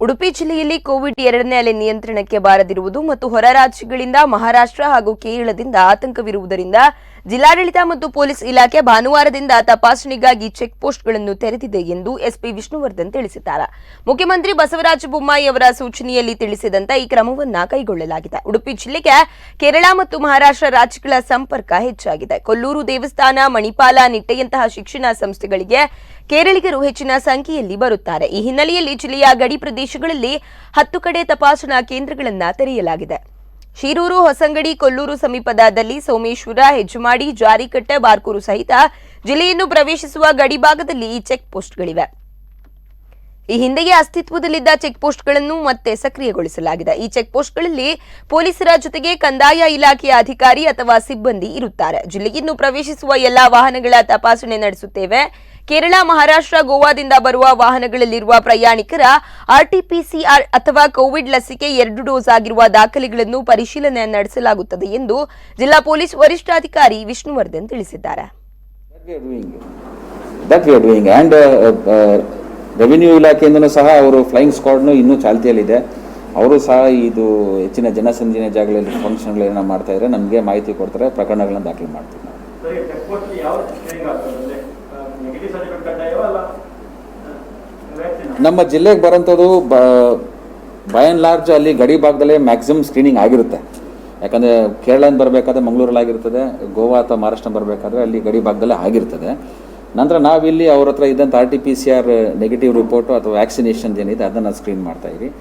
ಉಡುಪಿ ಜಿಲ್ಲೆಯಲ್ಲಿ ಕೋವಿಡ್ 2ನೇ ಅಲೆ ನಿಯಂತ್ರಣಕ್ಕೆ ಬಾರದಿರುವುದು ಮತ್ತು ಹೊರ ರಾಜ್ಯಗಳಿಂದ ಮಹಾರಾಷ್ಟ್ರ ಹಾಗೂ ಕೇರಳದಿಂದ ಆತಂಕವಿರುವುದರಿಂದ ಜಿಲ್ಲಾಡಳಿತ ಮತ್ತು ಪೊಲೀಸ್ ಇಲಾಖೆ ಭಾನುವಾರದಿಂದ ತಪಾಸಣೆಗಾಗಿ ಚೆಕ್ ಪೋಸ್ಟ್ಗಳನ್ನು ತೆರೆದಿದೆ ಎಂದು ಎಸ್ಪಿ ವಿಷ್ಣುವರ್ಧನ್ ತಿಳಿಸಿದ್ದಾರೆ. ಮುಖ್ಯಮಂತ್ರಿ ಬಸವರಾಜ ಬೊಮ್ಮಾಯಿ ಅವರ ಸೂಚನೆಯಲ್ಲಿ ತಿಳಿಸಿದಂತೆ ಈ ಕ್ರಮವನ್ನು ಕೈಗೊಳ್ಳಲಾಗಿದೆ. ಉಡುಪಿ ಜಿಲ್ಲೆಗೆ ಕೇರಳ ಮತ್ತು ಮಹಾರಾಷ್ಟ್ರ ರಾಜ್ಯಗಳ ಸಂಪರ್ಕ ಹೆಚ್ಚಾಗಿದೆ. ಕೊಲ್ಲೂರು ದೇವಸ್ಥಾನ, ಮಣಿಪಾಲ, ನಿಟ್ಟೆಯಂತಹ ಶಿಕ್ಷಣ ಸಂಸ್ಥೆಗಳಿಗೆ ಕೇರಳಿಗರು ಹೆಚ್ಚಿನ ಸಂಖ್ಯೆಯಲ್ಲಿ ಬರುತ್ತಾರೆ. ಈ ಹಿನ್ನೆಲೆಯಲ್ಲಿ ಜಿಲ್ಲೆಯ ಗಡಿ ಪ್ರದೇಶಗಳಲ್ಲಿ 10 ಕಡೆ ತಪಾಸಣಾ ಕೇಂದ್ರಗಳನ್ನು ತೆರೆಯಲಾಗಿದೆ. ಶಿರೂರು, ಹೊಸಂಗಡಿ, ಕೊಲ್ಲೂರು ಸಮೀಪದಲ್ಲಿ ಸೋಮೇಶ್ವರ, ಹೆಜ್ಮಾಡಿ, ಜಾರಿಕಟ್ಟೆ, ಬಾರ್ಕೂರು ಸಹಿತ ಜಿಲ್ಲೆಯನ್ನು ಪ್ರವೇಶಿಸುವ ಗಡಿ ಭಾಗದಲ್ಲಿ ಈ ಚೆಕ್ ಪೋಸ್ಟ್ಗಳಿವೆ. ಈ ಹಿಂದೆಯೇ ಅಸ್ತಿತ್ವದಲ್ಲಿದ್ದ ಚೆಕ್ ಪೋಸ್ಟ್ಗಳನ್ನು ಮತ್ತೆ ಸಕ್ರಿಯಗೊಳಿಸಲಾಗಿದೆ. ಈ ಚೆಕ್ ಪೋಸ್ಟ್ಗಳಲ್ಲಿ ಪೊಲೀಸರ ಜೊತೆಗೆ ಕಂದಾಯ ಇಲಾಖೆಯ ಅಧಿಕಾರಿ ಅಥವಾ ಸಿಬ್ಬಂದಿ ಇರುತ್ತಾರೆ. ಜಿಲ್ಲೆಯನ್ನು ಪ್ರವೇಶಿಸುವ ಎಲ್ಲಾ ವಾಹನಗಳ ತಪಾಸಣೆ ನಡೆಸುತ್ತೇವೆ. ಕೇರಳ, ಮಹಾರಾಷ್ಟ್ರ, ಗೋವಾದಿಂದ ಬರುವ ವಾಹನಗಳಲ್ಲಿರುವ ಪ್ರಯಾಣಿಕರ ಆರ್ಟಿಪಿಸಿಆರ್ ಅಥವಾ ಕೋವಿಡ್ ಲಸಿಕೆ 2 ಡೋಸ್ ಆಗಿರುವ ದಾಖಲೆಗಳನ್ನು ಪರಿಶೀಲನೆ ನಡೆಸಲಾಗುತ್ತದೆ ಎಂದು ಜಿಲ್ಲಾ ಪೊಲೀಸ್ ವರಿಷ್ಠಾಧಿಕಾರಿ ವಿಷ್ಣುವರ್ಧನ್ ತಿಳಿಸಿದ್ದಾರೆ. ರೆವಿನ್ಯೂ ಇಲಾಖೆಯಿಂದನೂ ಸಹ ಅವರು ಫ್ಲೈಯಿಂಗ್ ಸ್ಕ್ವಾಡ್ನು ಇನ್ನೂ ಚಾಲ್ತಿಯಲ್ಲಿದೆ. ಅವರು ಸಹ ಇದು ಹೆಚ್ಚಿನ ಜನಸಂದಣಿ ಜಾಗಗಳಲ್ಲಿ ಫಂಕ್ಷನ್ಗಳನ್ನ ಮಾಡ್ತಾ ಇದ್ದಾರೆ. ನಮಗೆ ಮಾಹಿತಿ ಕೊಡ್ತಾರೆ, ಪ್ರಕರಣಗಳನ್ನ ದಾಖಲೆ ಮಾಡ್ತೀವಿ. ನಮ್ಮ ಜಿಲ್ಲೆಗೆ ಬರೋಂಥದ್ದು ಬೈ ಆ್ಯಂಡ್ ಲಾರ್ಜ್ ಅಲ್ಲಿ ಗಡಿ ಭಾಗದಲ್ಲೇ ಮ್ಯಾಕ್ಸಿಮಮ್ ಸ್ಕ್ರೀನಿಂಗ್ ಆಗಿರುತ್ತೆ. ಯಾಕಂದರೆ ಕೇರಳದಿಂದ ಬರಬೇಕಾದ್ರೆ ಮಂಗಳೂರಲ್ಲಾಗಿರ್ತದೆ, ಗೋವಾ ಅಥವಾ ಮಹಾರಾಷ್ಟ್ರ ಬರಬೇಕಾದ್ರೆ ಅಲ್ಲಿ ಗಡಿ ಭಾಗದಲ್ಲೇ ಆಗಿರ್ತದೆ. ನಂತರ ನಾವಿಲ್ಲಿ ಅವ್ರ ಹತ್ರ ಇದ್ದಂಥ RT-PCR ನೆಗೆಟಿವ್ ರಿಪೋರ್ಟು ಅಥವಾ ವ್ಯಾಕ್ಸಿನೇಷನ್ ಏನಿದೆ ಅದನ್ನು ಸ್ಕ್ರೀನ್ ಮಾಡ್ತಾ ಇದ್ದೀವಿ.